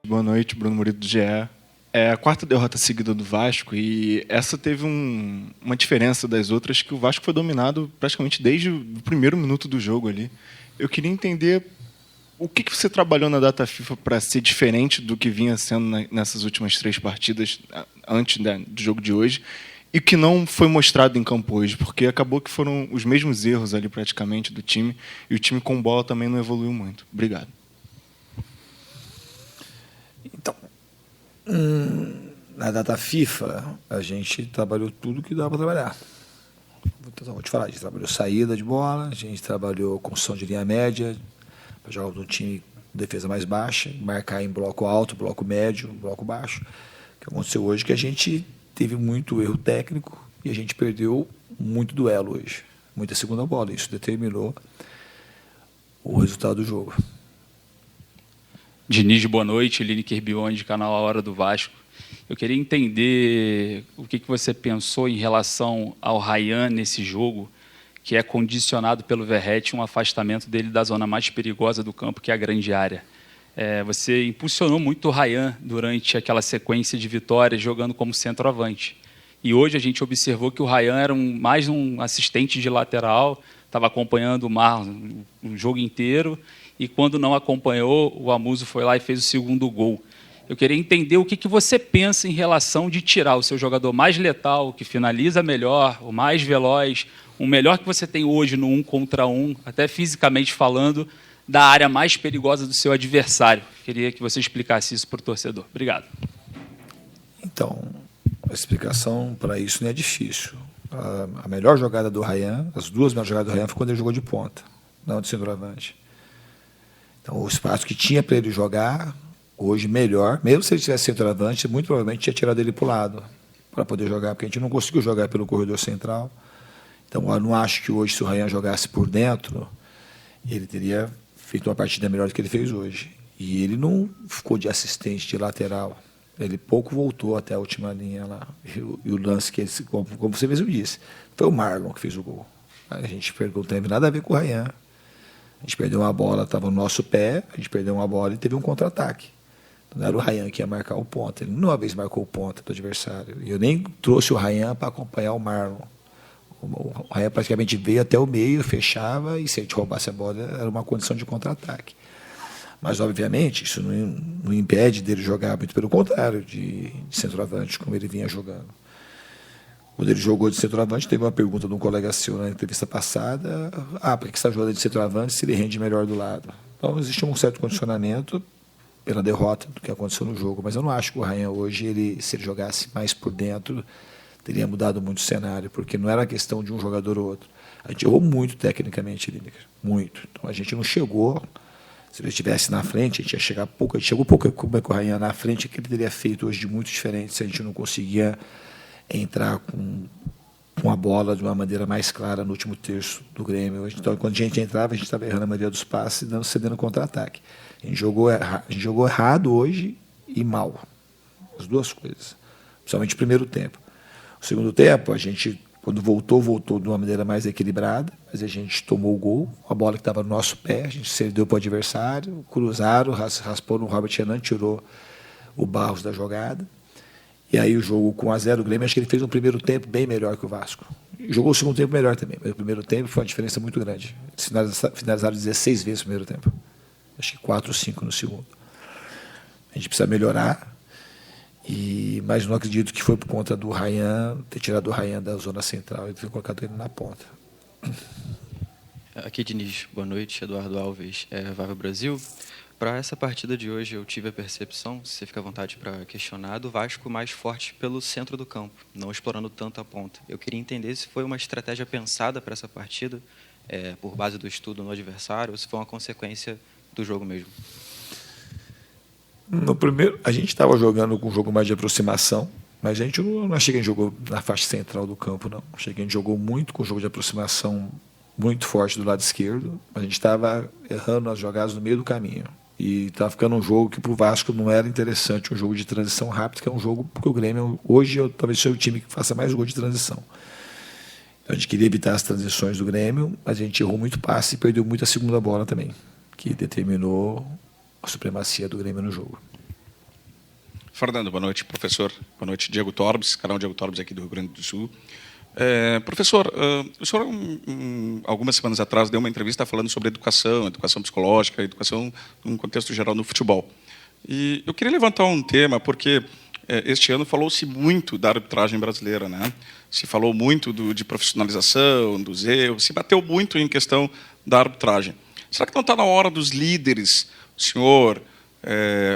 Boa noite, Bruno Murilo do GE. É a quarta derrota seguida do Vasco e essa teve uma diferença das outras, que o Vasco foi dominado praticamente desde o primeiro minuto do jogo ali. Eu queria entender o que você trabalhou na data FIFA para ser diferente do que vinha sendo nessas últimas 3 partidas antes do jogo de hoje e que não foi mostrado em campo hoje, porque acabou que foram os mesmos erros ali praticamente do time e o time com bola também não evoluiu muito. Obrigado. Então, na data FIFA, a gente trabalhou tudo que dava para trabalhar. Então, vou te falar, a gente trabalhou saída de bola, a gente trabalhou construção de linha média, para jogar no time de defesa mais baixa, marcar em bloco alto, bloco médio, bloco baixo. O que aconteceu hoje é que a gente teve muito erro técnico e a gente perdeu muito duelo hoje, muita segunda bola. Isso determinou o resultado do jogo. Diniz, boa noite. Lineker Biondi, canal A Hora do Vasco. Eu queria entender o que você pensou em relação ao Ryan nesse jogo, que é condicionado pelo Verratti um afastamento dele da zona mais perigosa do campo, que é a grande área. Você impulsionou muito o Ryan durante aquela sequência de vitórias, jogando como centroavante. E hoje a gente observou que o Ryan era mais um assistente de lateral, estava acompanhando o Marlon o jogo inteiro, e quando não acompanhou, o Amuso foi lá e fez o segundo gol. Eu queria entender o que você pensa em relação de tirar o seu jogador mais letal, que finaliza melhor, o mais veloz, o melhor que você tem hoje no 1 contra 1, até fisicamente falando, da área mais perigosa do seu adversário. Queria que você explicasse isso para o torcedor. Obrigado. Então, a explicação para isso não é difícil. A melhor jogada do Ryan, as duas melhores jogadas do Ryan foi quando ele jogou de ponta, não de centroavante. Então, o espaço que tinha para ele jogar, hoje melhor, mesmo se ele tivesse centroavante, muito provavelmente tinha tirado ele para o lado para poder jogar, porque a gente não conseguiu jogar pelo corredor central. Então, eu não acho que hoje, se o Ryan jogasse por dentro, ele teria feito uma partida melhor do que ele fez hoje. E ele não ficou de assistente de lateral. Ele pouco voltou até a última linha lá. E o lance que ele, como você mesmo disse, foi o Marlon que fez o gol. A gente perdeu, não teve nada a ver com o Ryan. A gente perdeu uma bola, estava no nosso pé, a gente perdeu uma bola e teve um contra-ataque. Então, não era o Ryan que ia marcar o ponta. Ele uma vez marcou o ponta do adversário. E eu nem trouxe o Ryan para acompanhar o Marlon. O Ryan praticamente veio até o meio, fechava, e se a gente roubasse a bola, era uma condição de contra-ataque. Mas, obviamente, isso não impede dele jogar, muito pelo contrário, de centroavante, como ele vinha jogando. Quando ele jogou de centroavante, teve uma pergunta de um colega seu na entrevista passada: por que você está jogando de centroavante se ele rende melhor do lado? Então, existe um certo condicionamento pela derrota do que aconteceu no jogo, mas eu não acho que o Ryan hoje, se ele jogasse mais por dentro, teria mudado muito o cenário, porque não era a questão de um jogador ou outro. A gente errou muito tecnicamente, Lineker, muito. Então, a gente não chegou. Se ele estivesse na frente, a gente ia chegar pouco. A gente chegou pouco como é que o Ryan na frente, que ele teria feito hoje de muito diferente se a gente não conseguia entrar com a bola de uma maneira mais clara no último terço do Grêmio. Então, quando a gente entrava, a gente estava errando a maioria dos passes e cedendo contra-ataque. A gente jogou errado hoje e mal. As duas coisas. Principalmente o primeiro tempo. O segundo tempo, a gente, quando voltou de uma maneira mais equilibrada, mas a gente tomou o gol, a bola que estava no nosso pé, a gente cedeu para o adversário, cruzaram, raspou no Robert Renan, tirou o Barros da jogada. E aí o jogo com 1-0, o Grêmio, acho que ele fez um primeiro tempo bem melhor que o Vasco. Jogou o segundo tempo melhor também, mas o primeiro tempo foi uma diferença muito grande. Eles finalizaram 16 vezes no primeiro tempo. Acho que 4 ou 5 no segundo. A gente precisa melhorar, mas não acredito que foi por conta do Ryan, ter tirado o Ryan da zona central e ter colocado ele na ponta. Aqui, Diniz, boa noite. Eduardo Alves, Vava Brasil. Para essa partida de hoje, eu tive a percepção, se você fica à vontade para questionar, do Vasco mais forte pelo centro do campo, não explorando tanto a ponta. Eu queria entender se foi uma estratégia pensada para essa partida, por base do estudo no adversário, ou se foi uma consequência do jogo mesmo. No primeiro, a gente estava jogando com um jogo mais de aproximação, mas a gente não achei que a gente jogou na faixa central do campo, não. Achei que a gente jogou muito com o jogo de aproximação muito forte do lado esquerdo, mas a gente estava errando as jogadas no meio do caminho. E estava ficando um jogo que para o Vasco não era interessante, um jogo de transição rápida, que é um jogo porque o Grêmio, hoje, talvez seja o time que faça mais gol de transição. Então, a gente queria evitar as transições do Grêmio, mas a gente errou muito passe e perdeu muito a segunda bola também, que determinou a supremacia do Grêmio no jogo. Fernando, boa noite, professor. Boa noite, Diego Torbes, canal Diego Torbes aqui do Rio Grande do Sul. Professor, o senhor, algumas semanas atrás, deu uma entrevista falando sobre educação psicológica, educação num contexto geral no futebol. E eu queria levantar um tema, porque este ano falou-se muito da arbitragem brasileira, né? Se falou muito de profissionalização, dos erros, se bateu muito em questão da arbitragem. Será que não está na hora dos líderes, o senhor,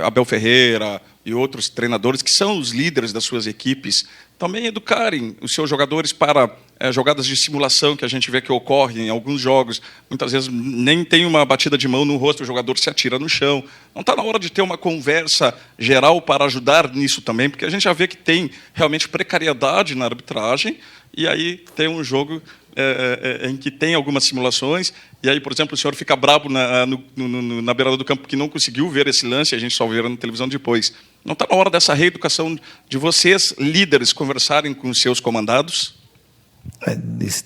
Abel Ferreira e outros treinadores, que são os líderes das suas equipes, também educarem os seus jogadores para jogadas de simulação que a gente vê que ocorrem em alguns jogos? Muitas vezes nem tem uma batida de mão no rosto, o jogador se atira no chão. Não está na hora de ter uma conversa geral para ajudar nisso também? Porque a gente já vê que tem realmente precariedade na arbitragem, e aí tem um jogo em que tem algumas simulações, e aí, por exemplo, o senhor fica bravo na beirada do campo porque não conseguiu ver esse lance, a gente só vê na televisão depois. Não está na hora dessa reeducação de vocês, líderes, conversarem com os seus comandados?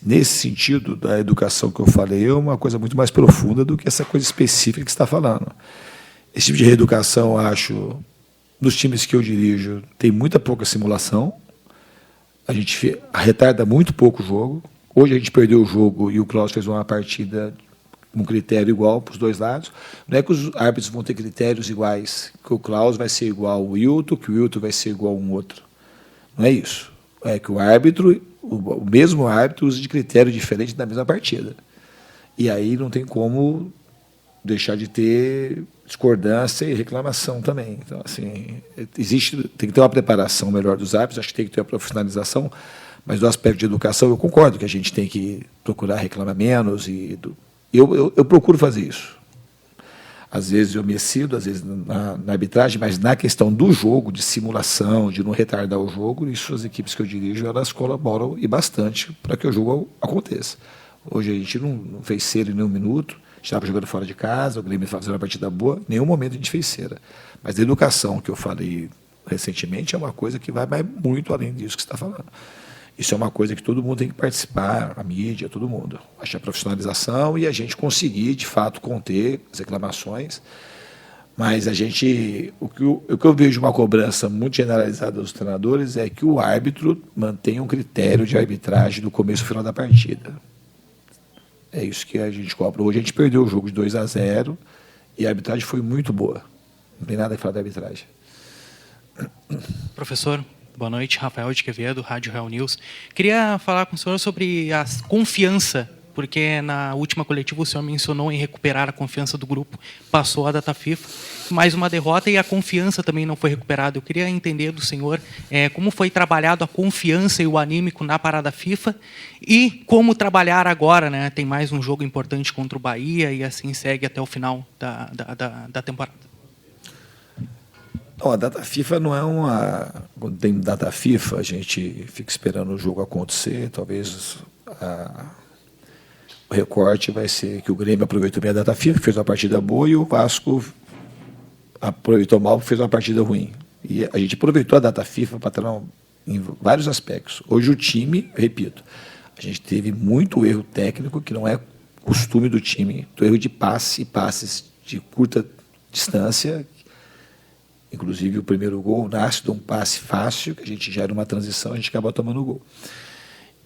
Nesse sentido, da educação que eu falei, é uma coisa muito mais profunda do que essa coisa específica que você está falando. Esse tipo de reeducação, acho, nos times que eu dirijo, tem muita pouca simulação, a gente retarda muito pouco o jogo. Hoje a gente perdeu o jogo e o Klaus fez uma partida com um critério igual para os dois lados. Não é que os árbitros vão ter critérios iguais, que o Klaus vai ser igual ao Wilton, que o Wilton vai ser igual a um outro. Não é isso. É que o árbitro, o mesmo árbitro, usa de critério diferente na mesma partida. E aí não tem como deixar de ter discordância e reclamação também. Então, assim, tem que ter uma preparação melhor dos árbitros, acho que tem que ter uma profissionalização, mas do aspecto de educação eu concordo que a gente tem que procurar reclamar menos. Eu procuro fazer isso. Às vezes eu me excedo, às vezes na arbitragem, mas na questão do jogo, de simulação, de não retardar o jogo, isso as equipes que eu dirijo, elas colaboram e bastante para que o jogo aconteça. Hoje a gente não fez cera em nenhum minuto, a gente estava jogando fora de casa, o Grêmio fazendo uma partida boa, em nenhum momento a gente fez cera. Mas a educação que eu falei recentemente é uma coisa que vai muito além disso que você está falando. Isso é uma coisa que todo mundo tem que participar, a mídia, todo mundo. Acho que a profissionalização e a gente conseguir, de fato, conter as reclamações. Mas o que eu vejo uma cobrança muito generalizada dos treinadores é que o árbitro mantenha um critério de arbitragem do começo ao final da partida. É isso que a gente cobra. Hoje a gente perdeu o jogo de 2-0 e a arbitragem foi muito boa. Não tem nada a falar da arbitragem. Professor, boa noite. Rafael de Quevedo, Rádio Real News. Queria falar com o senhor sobre a confiança, porque na última coletiva o senhor mencionou em recuperar a confiança do grupo, passou a data FIFA, mais uma derrota e a confiança também não foi recuperada. Eu queria entender do senhor como foi trabalhado a confiança e o anímico na parada FIFA e como trabalhar agora, né? Tem mais um jogo importante contra o Bahia e assim segue até o final da temporada. Não, a data FIFA não é uma... Quando tem data FIFA, a gente fica esperando o jogo acontecer, talvez o recorte vai ser que o Grêmio aproveitou bem a data FIFA, fez uma partida boa, e o Vasco aproveitou mal, fez uma partida ruim. E a gente aproveitou a data FIFA para estar em vários aspectos. Hoje o time, repito, a gente teve muito erro técnico, que não é costume do time, do erro de passes de curta distância. Inclusive o primeiro gol nasce de um passe fácil, que a gente gera uma transição, a gente acaba tomando o gol.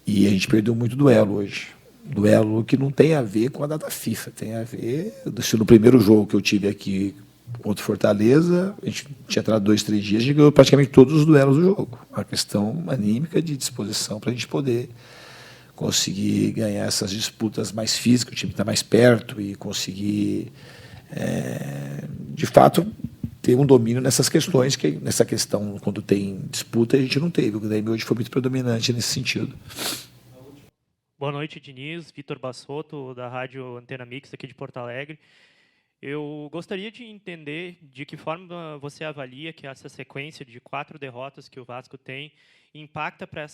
E a gente perdeu muito duelo hoje. Duelo que não tem a ver com a data FIFA, tem a ver... No primeiro jogo que eu tive aqui contra o Fortaleza, a gente tinha entrado 2, 3 dias, a gente ganhou praticamente todos os duelos do jogo. Uma questão anímica de disposição para a gente poder conseguir ganhar essas disputas mais físicas, o time está mais perto e conseguir, de fato, ter um domínio nessas questões, que nessa questão, quando tem disputa, a gente não teve. O Grêmio hoje foi muito predominante nesse sentido. Boa noite, Diniz. Vitor Bassotto, da Rádio Antena Mix, aqui de Porto Alegre. Eu gostaria de entender de que forma você avalia que essa sequência de 4 derrotas que o Vasco tem impacta para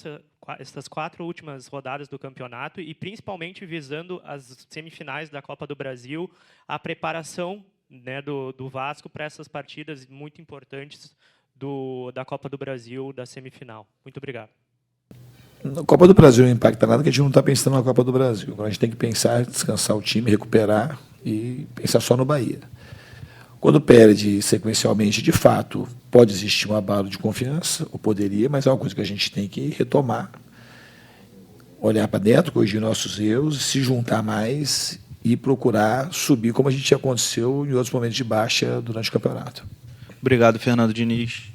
essas 4 últimas rodadas do campeonato e principalmente visando as semifinais da Copa do Brasil, a preparação, né, do Vasco para essas partidas muito importantes da Copa do Brasil, da semifinal. Muito obrigado. Na Copa do Brasil não impacta nada, que a gente não está pensando na Copa do Brasil. A gente tem que pensar, descansar o time, recuperar e pensar só no Bahia. Quando perde sequencialmente, de fato, pode existir um abalo de confiança, ou poderia, mas é uma coisa que a gente tem que retomar, olhar para dentro, corrigir nossos erros, se juntar mais e procurar subir, como a gente aconteceu em outros momentos de baixa durante o campeonato. Obrigado, Fernando Diniz.